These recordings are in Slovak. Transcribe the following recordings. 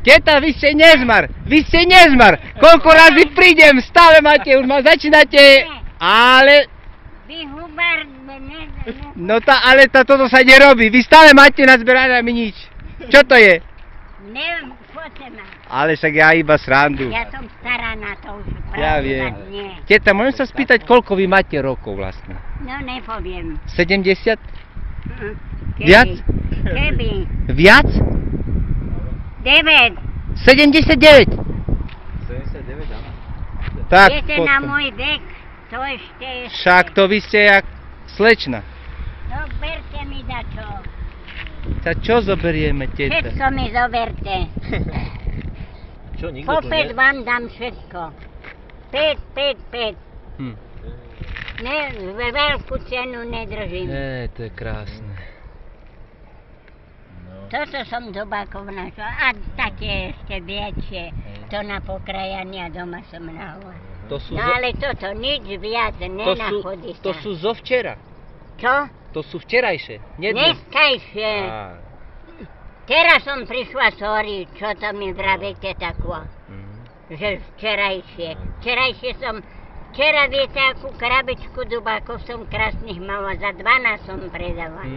Teta, vy ste nezmar, koľko razy prídem, stále máte, už ma začínate, ale... Vy hubar, No ale toto sa nerobí, vy stále máte nazberané mi nič. Čo to je? Neviem, poďte ma. Ale však ja iba srandu. Ja som stará na to už. Ja viem. Nie. Teta, môžem sa spýtať, koľko vy máte rokov vlastne? No nepoviem. 70? Keby. Viac? Keby. Viac? 9. 79? 79, áno. Tak, Viete na potom. môj vek, to ešte. Však to vy ste jak slečna. No berte mi dačo. Tak čo zoberieme, teta? Všetko mi zoberte. Čo, nikto Po tu 5 vám dám všetko. 5. Hm. Ne, veľkú cenu nedržím. To je krásne. Toto som zobákov našla. A také ešte väčšie. To na pokrajania doma som nahovoril. To sú, No ale toto nič viac nenachodí sa. to sú zo včera. Čo? To sú včerajšie. Nie dnes. Dneskajšie. Á. Teraz som prišla, sorry, čo to mi vravíte takvo. Že včerajšie. Včera viete, akú krabičku dubákov som krásnych mala, za 12 som predávala.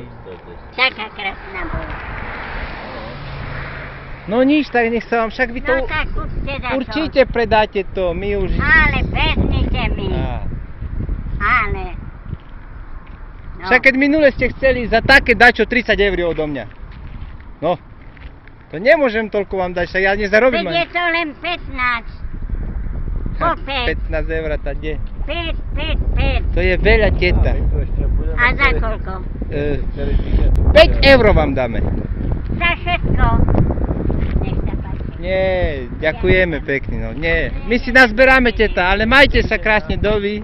Taká krásna bola. No nič, tak nech sa vám, však vy to No tak kúpte za to. určite predáte to, my už... Ale vezmite mi. Á. Ale. No. Však keď minule ste chceli za také dačo 30 eur odo mňa. No, to nemôžem toľko vám dať, však ja nezarobím Veď je to len 15. Po 5. 15 eur, tá kde? 5. To je veľa, teta. A za koľko? 5 eur vám dáme. Za všetko. Nech sa páči. Nie, ďakujeme pekne, no nie. My si nazberáme, teta, ale majte sa krásne, dovi.